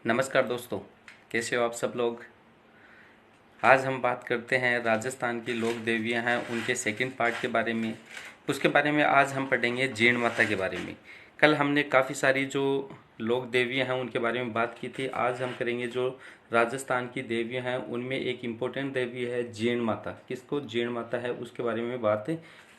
नमस्कार दोस्तों, कैसे हो आप सब लोग। आज हम बात करते हैं राजस्थान की लोक देवियाँ हैं उनके सेकंड पार्ट के बारे में। उसके बारे में आज हम पढ़ेंगे जीण माता के बारे में। कल हमने काफ़ी सारी जो लोक देवियाँ हैं उनके बारे में बात की थी। आज हम करेंगे जो राजस्थान की देवियाँ हैं उनमें एक इम्पोर्टेंट देवी है जीण माता। किसको जीण माता है उसके बारे में बात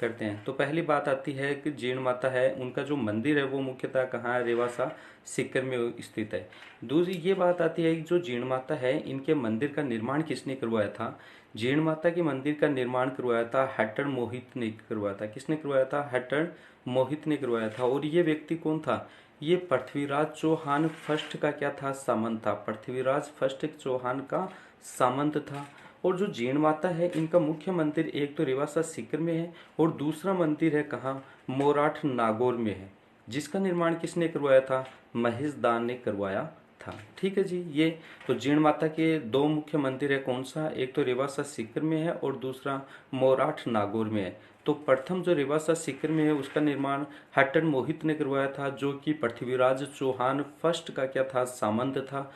करते हैं। तो पहली बात आती है कि जीण माता है, उनका जो मंदिर है वो मुख्यतः कहाँ है, रेवासा सीकर में स्थित है। दूसरी ये बात आती है कि जो जीण माता है इनके मंदिर का निर्माण किसने करवाया था। जीण माता के मंदिर का निर्माण करवाया था हट्टड़ मोहित ने करवाया था। किसने करवाया था? हट्टड़ मोहित ने करवाया था। और ये व्यक्ति कौन था? ये पृथ्वीराज चौहान फर्स्ट का क्या था? सामंत था। पृथ्वीराज फर्स्ट चौहान का सामंत था। और जो जीण माता है इनका मुख्य मंदिर एक तो रेवासा सीकर में है और दूसरा मंदिर है कहाँ, मोराठ नागौर में है, जिसका निर्माण किसने करवाया था? महेश दान ने करवाया था। ठीक है जी। ये तो जीण माता के दो मुख्य मंदिर है, कौन सा? एक तो रेवासा सीकर में है और दूसरा मोराठ नागौर में है। तो प्रथम जो रेवासा सीकर में है उसका निर्माण हट्टड़ मोहित ने करवाया था, जो कि पृथ्वीराज चौहान फर्स्ट का क्या था? सामंत था।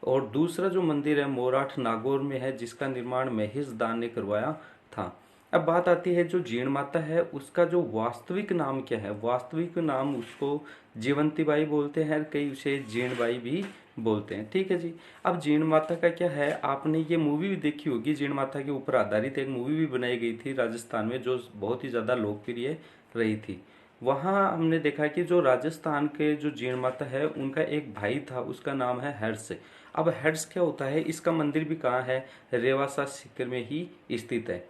और दूसरा जो मंदिर है मोराठ नागौर में है, जिसका निर्माण महेश दान ने करवाया था। अब बात आती है जो जीण माता है उसका जो वास्तविक नाम क्या है। वास्तविक नाम उसको जीवंती बाई बोलते हैं, कई उसे जीण बाई भी बोलते हैं। ठीक है जी। अब जीण माता का क्या है, आपने ये मूवी भी देखी होगी, जीण माता के ऊपर आधारित एक मूवी भी बनाई गई थी राजस्थान में, जो बहुत ही ज़्यादा लोकप्रिय रही थी। वहाँ हमने देखा कि जो राजस्थान के जो जीण माता है उनका एक भाई था, उसका नाम है हर्ष। अब हर्ष क्या होता है, इसका मंदिर भी कहाँ है? रेवासा सीकर में ही स्थित है।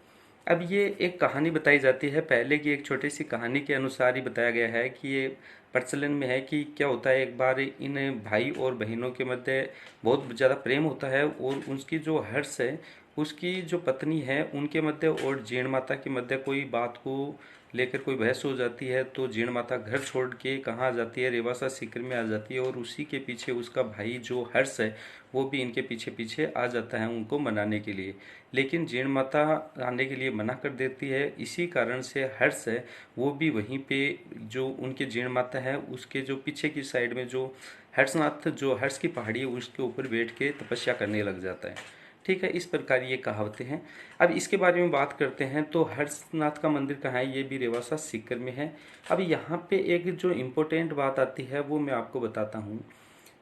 अब ये एक कहानी बताई जाती है, पहले की एक छोटी सी कहानी के अनुसार ही बताया गया है कि ये प्रचलन में है कि क्या होता है, एक बार इन भाई और बहनों के मध्य बहुत ज़्यादा प्रेम होता है और उसकी जो हर्ष है उसकी जो पत्नी है उनके मध्य और जीण माता के मध्य कोई बात को लेकर कोई बहस हो जाती है। तो जीण माता घर छोड़ के कहाँ आ जाती है? रेवासा सीकर में आ जाती है। और उसी के पीछे उसका भाई जो हर्ष है वो भी इनके पीछे पीछे आ जाता है उनको मनाने के लिए। लेकिन जीण माता आने के लिए मना कर देती है। इसी कारण से हर्ष है वो भी वहीं पे जो उनके जीण माता है उसके जो पीछे की साइड में जो हर्षनाथ जो हर्ष की पहाड़ी है उसके ऊपर बैठ के तपस्या करने लग जाता है। ठीक है, इस प्रकार ये कहावतें हैं। अब इसके बारे में बात करते हैं तो हर्षनाथ का मंदिर कहाँ है? ये भी रेवासा सीकर में है। अब यहाँ पे एक जो इम्पोर्टेंट बात आती है वो मैं आपको बताता हूँ।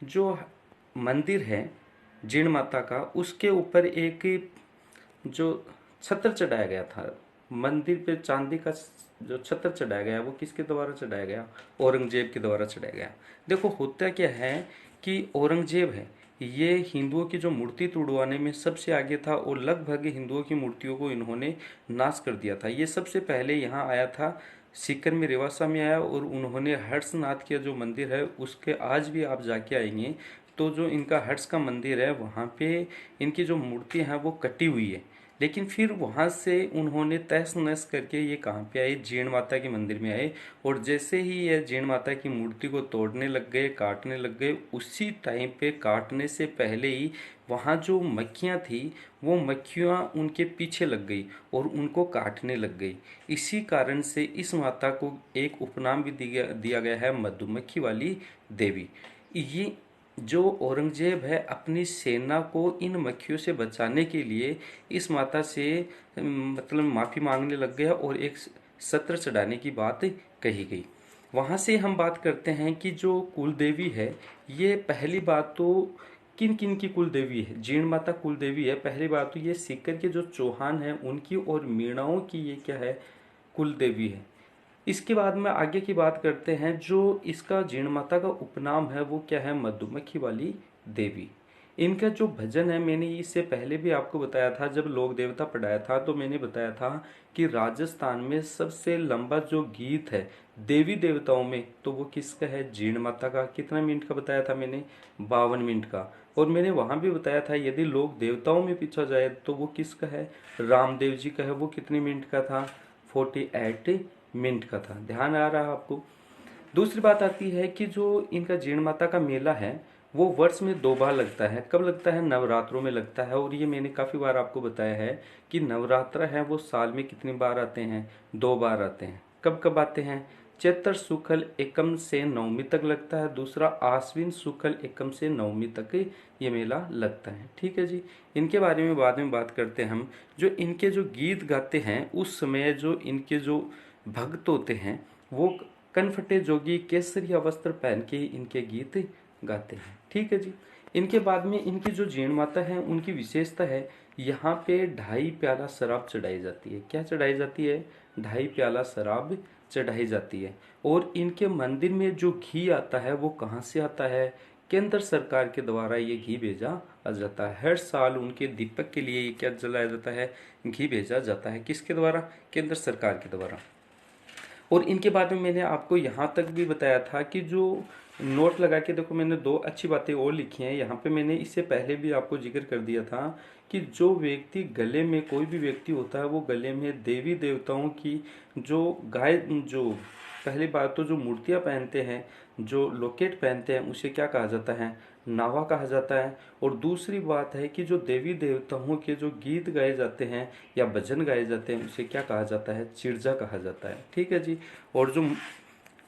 जो मंदिर है जीण माता का उसके ऊपर एक जो छत्र चढ़ाया गया था, मंदिर पे चांदी का जो छत्र चढ़ाया गया वो किसके द्वारा चढ़ाया गया? औरंगजेब के द्वारा चढ़ाया गया। देखो होता क्या है कि औरंगजेब है ये हिंदुओं की जो मूर्ति तुड़वाने में सबसे आगे था और लगभग हिंदुओं की मूर्तियों को इन्होंने नाश कर दिया था। ये सबसे पहले यहाँ आया था, सीकर में रेवासा में आया और उन्होंने हर्षनाथ का जो मंदिर है उसके आज भी आप जाके आएंगे तो जो इनका हर्ष का मंदिर है वहाँ पे इनकी जो मूर्ति है वो कटी हुई है। लेकिन फिर वहाँ से उन्होंने तहस नहस करके ये कहाँ पे आए? जीण माता के मंदिर में आए। और जैसे ही ये जीण माता की मूर्ति को तोड़ने लग गए, काटने लग गए, उसी टाइम पे काटने से पहले ही वहाँ जो मक्खियाँ थी वो मक्खियाँ उनके पीछे लग गई और उनको काटने लग गई। इसी कारण से इस माता को एक उपनाम भी दिया गया है, मधुमक्खी वाली देवी। ये जो औरंगजेब है अपनी सेना को इन मक्खियों से बचाने के लिए इस माता से मतलब माफ़ी मांगने लग गया और एक सत्र चढ़ाने की बात कही गई। वहाँ से हम बात करते हैं कि जो कुल देवी है ये पहली बात तो किन किन की कुल देवी है? जीण माता कुल देवी है। पहली बात तो ये सीकर के जो चौहान है उनकी और मीणाओं की ये क्या है? कुल देवी है। इसके बाद में आगे की बात करते हैं, जो इसका जीण माता का उपनाम है वो क्या है? मधुमक्खी वाली देवी। इनका जो भजन है मैंने इससे पहले भी आपको बताया था, जब लोक देवता पढ़ाया था तो मैंने बताया था कि राजस्थान में सबसे लंबा जो गीत है देवी देवताओं में तो वो किसका है? जीण माता का। कितना मिनट का बताया था मैंने? 52 मिनट का। और मैंने वहां भी बताया था यदि लोक देवताओं में पूछा जाए तो वो किसका है? रामदेव जी का है। वो कितने मिनट का था? 48 मिनट का था। ध्यान आ रहा है आपको? दूसरी बात आती है कि जो इनका जीण माता का मेला है वो वर्ष में 2 बार लगता है। कब लगता है? नवरात्रों में लगता है। और ये मैंने काफ़ी बार आपको बताया है कि नवरात्र है वो साल में कितनी बार आते हैं? 2 बार आते हैं। कब कब आते हैं? चैत्र शुक्ल एकम से नवमी तक लगता है, दूसरा आश्विन शुक्ल एकम से नवमी तक ये मेला लगता है। ठीक है जी। इनके बारे में बाद में बात करते हैं हम। जो इनके जो गीत गाते हैं उस समय जो इनके जो भक्त होते हैं वो कनफटे जोगी केसरिया वस्त्र पहन के इनके गीत गाते हैं। ठीक है जी। इनके बाद में इनकी जो जीण माता है उनकी विशेषता है, यहाँ पे 2.5 प्याला शराब चढ़ाई जाती है। क्या चढ़ाई जाती है? 2.5 प्याला शराब चढ़ाई जाती है। और इनके मंदिर में जो घी आता है वो कहाँ से आता है? केंद्र सरकार के द्वारा ये घी भेजा जाता है। हर साल उनके दीपक के लिए ये क्या जलाया जाता है? घी भेजा जाता है। किसके द्वारा? केंद्र सरकार के द्वारा। और इनके बारे में मैंने आपको यहाँ तक भी बताया था कि जो नोट लगा के देखो, मैंने 2 अच्छी बातें और लिखी हैं यहाँ पे। मैंने इससे पहले भी आपको जिक्र कर दिया था कि जो व्यक्ति गले में, कोई भी व्यक्ति होता है वो गले में देवी देवताओं की जो जो पहली बात तो जो मूर्तियाँ पहनते हैं, जो लॉकेट पहनते हैं, उसे क्या कहा जाता है? नावा कहा जाता है। और दूसरी बात है कि जो देवी देवताओं के जो गीत गाए जाते हैं या भजन गाए जाते हैं उसे क्या कहा जाता है? चिर्जा कहा जाता है। ठीक है जी। और जो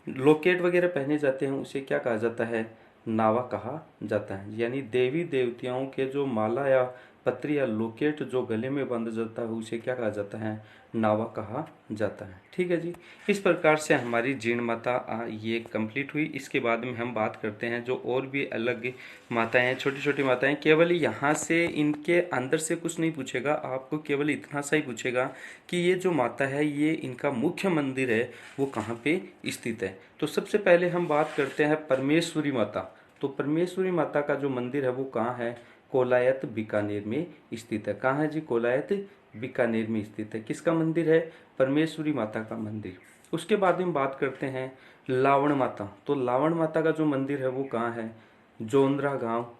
लॉकेट वगैरह पहने जाते हैं उसे क्या कहा जाता है? नावा कहा जाता है। यानी देवी देवताओं के जो माला या पत्री या लॉकेट जो गले में बंध जाता है उसे क्या कहा जाता है? नावा कहा जाता है। ठीक है जी। इस प्रकार से हमारी जीण माता ये कंप्लीट हुई। इसके बाद में हम बात करते हैं जो और भी अलग माताएं हैं, छोटी छोटी माताएं। केवल यहाँ से इनके अंदर से कुछ नहीं पूछेगा, आपको केवल इतना सा ही पूछेगा कि ये जो माता है ये इनका मुख्य मंदिर है वो कहाँ पे स्थित है। तो सबसे पहले हम बात करते हैं परमेश्वरी माता। तो परमेश्वरी माता का जो मंदिर है वो कहाँ है? कोलायत बीकानेर में स्थित है। कहाँ है जी? कोलायत बीकानेर में स्थित है। किसका मंदिर है? परमेश्वरी माता का मंदिर। उसके बाद हम बात करते हैं लावण माता। तो लावण माता का जो मंदिर है वो कहाँ है? जोंद्रा गांव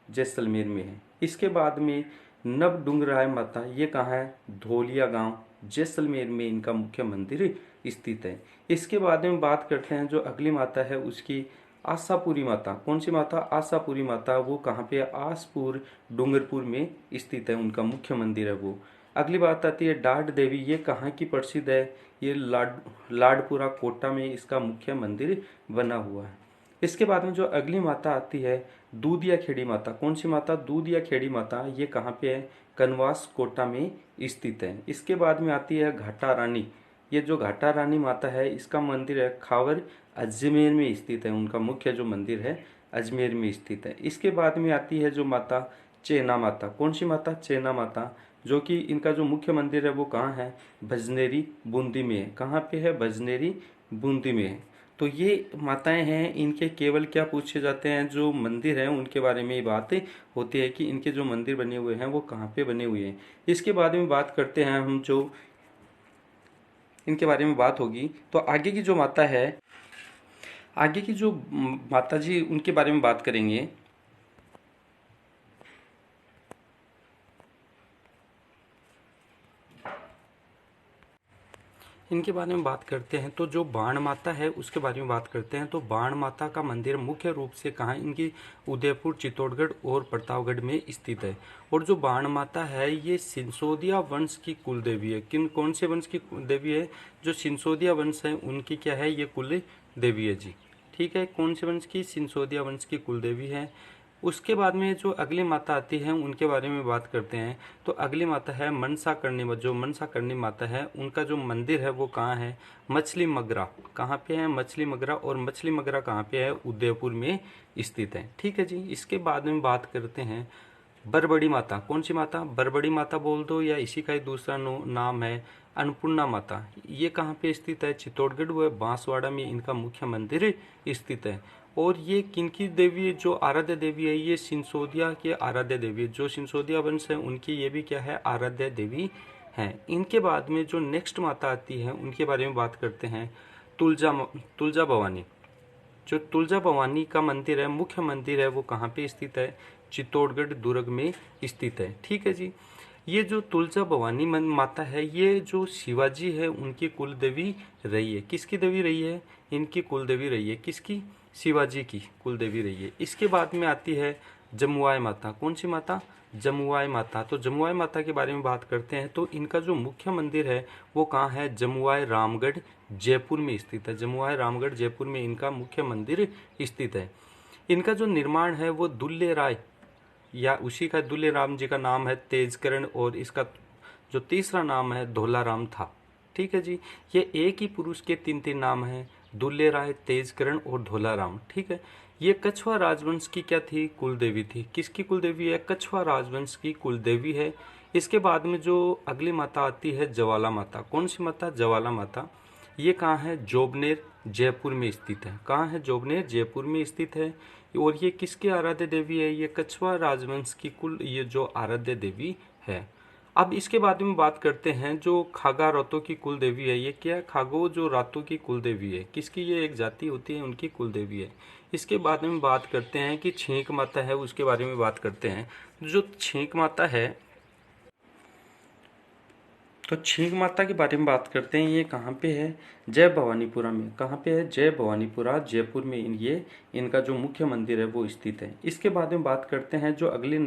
जैसलमेर में है। इसके बाद में नवडुंगराय माता, ये कहाँ है? धोलिया गांव जैसलमेर में इनका मुख्य मंदिर स्थित है। इसके बाद में बात करते हैं जो अगली माता है उसकी आशापुरी माता। कौन सी माता? आशापुरी माता। वो कहाँ पे? आसपुर डूंगरपुर में स्थित है, उनका मुख्य मंदिर है वो। अगली बात आती है डाड देवी। ये कहाँ की प्रसिद्ध है? ये लाडपुरा कोटा में इसका मुख्य मंदिर बना हुआ है। इसके बाद में जो अगली माता आती है दूधिया खेड़ी माता। कौन सी माता? दूधिया खेड़ी माता। ये कहाँ पे है? कनवास कोटा में स्थित है। इसके बाद में आती है घाटा रानी। ये जो घाटा रानी माता है इसका मंदिर है खावर अजमेर में स्थित है। उनका मुख्य जो मंदिर है अजमेर में स्थित है। इसके बाद में आती है जो माता चेना माता। कौन सी माता? चेना माता। जो कि इनका जो मुख्य मंदिर है वो कहाँ है? भजनेरी बूंदी में है। कहाँ पे है? भजनेरी बूंदी में है। तो ये माताएं हैं, इनके केवल क्या पूछे जाते हैं? जो मंदिर है उनके बारे में बात होती है कि इनके जो मंदिर बने हुए हैं वो कहाँ पे बने हुए हैं। इसके बाद में बात करते हैं हम, जो इनके बारे में बात होगी तो आगे की जो माता है, आगे की जो माता जी उनके बारे में बात करेंगे। इनके बारे में बात करते हैं तो जो बाण माता है उसके बारे में बात करते हैं। तो बाण माता का मंदिर मुख्य रूप से कहाँ? इनकी उदयपुर, चित्तौड़गढ़ और प्रतापगढ़ में स्थित है। और जो बाण माता है ये सिंसोदिया वंश की कुल देवी है। कौन से वंश की देवी है? जो सिंसोदिया वंश है उनकी क्या है? ये कुल देवी है जी। ठीक है। कौन से वंश की? सिंसोदिया वंश की कुल देवी है। उसके बाद में जो अगली माता आती है उनके बारे में बात करते हैं। तो अगली माता है मनसा करनी। जो मनसा करनी माता है उनका जो मंदिर है वो कहाँ है? मछली मगरा। कहाँ पे है? मछली मगरा। और मछली मगरा कहाँ पे है? उदयपुर में स्थित है। ठीक है जी। इसके बाद में बात करते हैं बरबड़ी माता। कौन सी माता? बरबड़ी माता बोल दो या इसी का ही दूसरा नाम है अन्नपूर्णा माता। ये कहाँ पे स्थित है? चित्तौड़गढ़ व बांसवाड़ा में इनका मुख्य मंदिर स्थित है। और ये किनकी देवी, जो आराध्य देवी है, ये सिंसोदिया की आराध्य देवी है। जो सिंसोदिया वंश है उनकी ये भी क्या है? आराध्य देवी है। इनके बाद में जो नेक्स्ट माता आती है उनके बारे में बात करते हैं तुलजा भवानी। जो तुलजा भवानी का मंदिर है, मुख्य मंदिर है, वो कहाँ पे स्थित है? चित्तौड़गढ़ दुर्ग में स्थित है। ठीक है जी। ये जो तुलजा भवानी माता है ये जो शिवाजी है उनकी कुल देवी रही है। किसकी देवी रही है? इनकी कुल देवी रही है। किसकी? शिवाजी की कुल देवी रही है। इसके बाद में आती है जमुआय माता। कौन सी माता? जमुआय माता। तो जमुआय माता के बारे में बात करते हैं तो इनका जो मुख्य मंदिर है वो कहाँ है? जमुआय रामगढ़ जयपुर में स्थित है। जमुआय रामगढ़ जयपुर में इनका मुख्य मंदिर स्थित है। इनका जो निर्माण है वो दुल्ले राय या उसी का दुल्ले राम जी का नाम है तेजकरण और इसका जो तीसरा नाम है धोलाराम था। ठीक है जी, ये एक ही पुरुष के तीन तीन नाम हैं, दुल्ले राय, तेजकरण और धोलाराम। ठीक है, ये कछवा राजवंश की क्या थी? कुलदेवी थी। किसकी कुलदेवी है? कछवा राजवंश की कुलदेवी है। इसके बाद में जो अगली माता आती है ज्वाला माता। कौन सी माता? ज्वाला माता। ये कहाँ है? जोबनेर जयपुर में स्थित है। कहाँ है? जोबनेर जयपुर में स्थित है। और ये किसकी आराध्य देवी है? ये कछवा राजवंश की ये जो आराध्य देवी है। अब इसके बाद में बात करते हैं जो खागा रातों की कुल देवी है। ये क्या है? खागो जो रातों की कुल देवी है। किसकी? ये एक जाति होती है, उनकी कुल देवी है। इसके बाद में बात करते हैं कि छींक माता है, उसके बारे में बात करते हैं। जो छींक माता है, तो छींक माता के बारे में बात करते हैं। ये कहाँ पे है? जय भवानीपुरा में। कहाँ पे है? जय भवानीपुरा जयपुर में ये इनका जो मुख्य मंदिर है वो स्थित है। इसके बाद में बात करते हैं जो अगली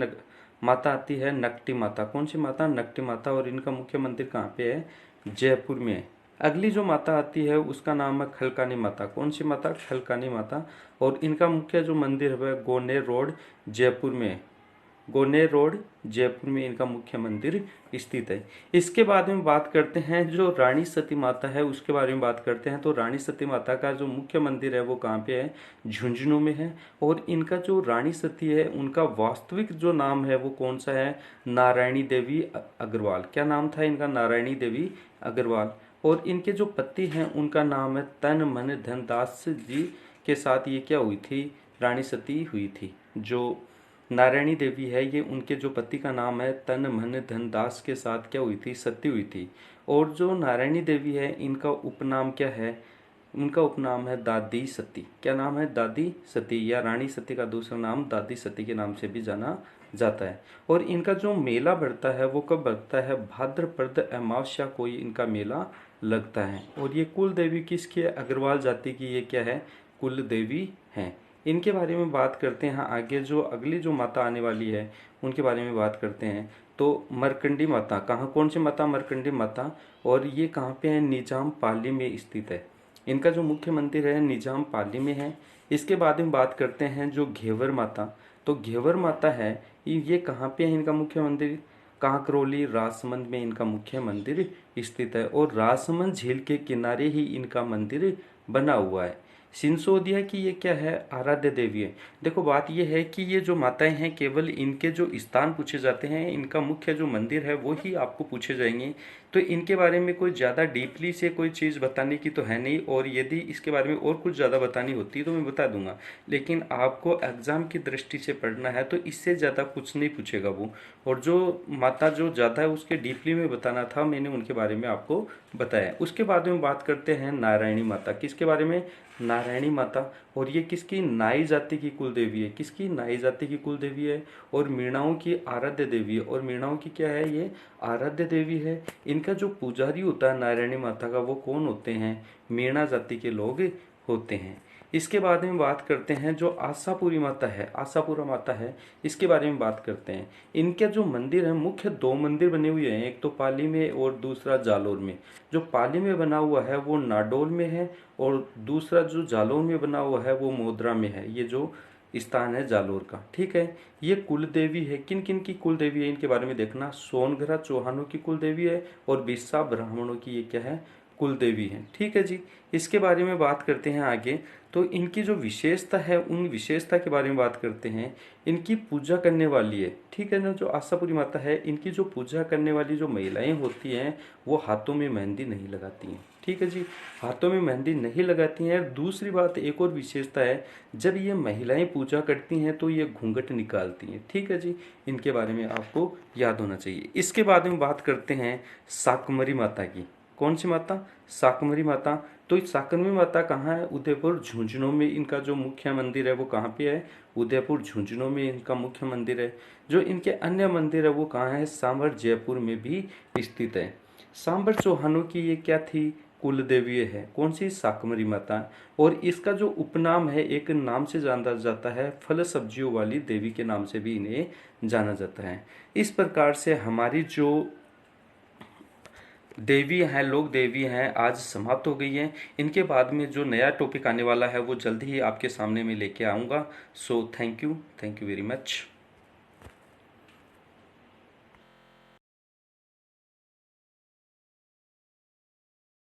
माता आती है नकटी माता। कौन सी माता? नकटी माता। और इनका मुख्य मंदिर कहाँ पे है? जयपुर में है। अगली जो माता आती है उसका नाम है खलकानी माता। कौन सी माता? खलकानी माता। और इनका मुख्य जो मंदिर है गोनेर रोड जयपुर में है। गोनेर रोड जयपुर में इनका मुख्य मंदिर स्थित है। इसके बाद में बात करते हैं जो रानी सती माता है उसके बारे में बात करते हैं। तो रानी सती माता का जो मुख्य मंदिर है वो कहाँ पे है? झुंझुनू में है। और इनका जो रानी सती है उनका वास्तविक जो नाम है वो कौन सा है? नारायणी देवी अग्रवाल। क्या नाम था इनका? नारायणी देवी अग्रवाल। और इनके जो पति हैं उनका नाम है तन मन धन दास जी के साथ ये क्या हुई थी? रानी सती हुई थी। जो नारायणी देवी है ये उनके जो पति का नाम है तन मन धन दास के साथ क्या हुई थी? सती हुई थी। और जो नारायणी देवी है इनका उपनाम क्या है? उनका उपनाम है दादी सती। क्या नाम है? दादी सती, या रानी सती का दूसरा नाम दादी सती के नाम से भी जाना जाता है। और इनका जो मेला बढ़ता है वो कब बढ़ता है? भाद्रपद अमावस्या को इनका मेला लगता है। और ये कुल देवी किसकी है? अग्रवाल जाति की ये क्या है? कुल देवी है। इनके बारे में बात करते हैं। आगे जो अगली जो माता आने वाली है उनके बारे में बात करते हैं। तो मरकंडी माता। कहाँ? कौन सी माता? मरकंडी माता। और ये कहाँ पे है? निजाम पाली में स्थित है। इनका जो मुख्य मंदिर है निजाम पाली में है। इसके बाद में बात करते हैं जो घेवर माता। तो घेवर माता है ये कहाँ पे है? इनका मुख्य मंदिर कांकरोली राजसमंद में इनका मुख्य मंदिर स्थित है। और राजसमंद झील के किनारे ही इनका मंदिर बना हुआ है। सिंसोदिया की ये क्या है? आराध्य देवी है। देखो बात ये है कि ये जो माताएं हैं केवल इनके जो स्थान पूछे जाते हैं, इनका मुख्य जो मंदिर है वो ही आपको पूछे जाएंगे। तो इनके बारे में कोई ज़्यादा डीपली से कोई चीज़ बताने की तो है नहीं। और यदि इसके बारे में और कुछ ज़्यादा बतानी होती है तो मैं बता दूंगा, लेकिन आपको एग्जाम की दृष्टि से पढ़ना है तो इससे ज़्यादा कुछ नहीं पूछेगा वो। और जो माता जो ज़्यादा है उसके डीपली में बताना था, मैंने उनके बारे में आपको बताया। उसके बाद में बात करते हैं नारायणी माता। किसके बारे में? नारायणी माता। और ये किसकी? नाई जाति की कुल देवी है। किसकी? नाई जाति की कुल देवी है। और मीणाओं की आराध्य देवी है। और मीणाओं की क्या है? ये आराध्य देवी है। इनका जो पुजारी होता है नारायणी माता का वो कौन होते हैं? मीणा जाति के लोग होते हैं। इसके बाद में बात करते हैं जो आशापुरी माता है, आशापुरा माता है, इसके बारे में बात करते हैं। इनके जो मंदिर है मुख्य दो मंदिर बने हुए हैं, एक तो पाली में और दूसरा जालोर में। जो पाली में बना हुआ है वो नाडोल में है और दूसरा जो जालोर में बना हुआ है वो मोदरा में है। ये जो स्थान है जालोर का। ठीक है, ये कुल देवी है। किन किन की कुल देवी है इनके बारे में देखना। सोनगरा चौहानों की कुल देवी है और बिस्सा ब्राह्मणों की ये क्या है? कुल देवी है। ठीक है जी, इसके बारे में बात करते हैं आगे। तो इनकी जो विशेषता है उन विशेषता के बारे में बात करते हैं। इनकी पूजा करने वाली है, ठीक है ना, जो आशापुरी माता है इनकी जो पूजा करने वाली जो महिलाएं होती हैं वो हाथों में मेहंदी नहीं लगाती हैं। ठीक है जी, हाथों में मेहंदी नहीं लगाती हैं। दूसरी बात एक और विशेषता है, जब ये महिलाएं पूजा करती हैं तो ये घूंघट निकालती हैं। ठीक है जी, इनके बारे में आपको याद होना चाहिए। इसके बाद में बात करते हैं शाकंभरी माता की। कौन सी माता? शाकंभरी माता। तो इस शाकंभरी माता कहाँ है? उदयपुर झुंझुनू में इनका जो मुख्य मंदिर है वो कहाँ पे है? उदयपुर झुंझुनू में इनका मुख्य मंदिर है। जो इनके अन्य मंदिर है वो कहाँ है? सांभर जयपुर में भी स्थित है। सांभर चौहानों की ये क्या थी? कुल देवी है कौन सी, शाकंभरी माता। और इसका जो उपनाम है, एक नाम से जाना जाता है, फल सब्जियों वाली देवी के नाम से भी इन्हें जाना जाता है। इस प्रकार से हमारी जो देवी हैं, लोक देवी हैं, आज समाप्त हो गई हैं। इनके बाद में जो नया टॉपिक आने वाला है वो जल्दी ही आपके सामने में लेके आऊँगा। So thank you very much.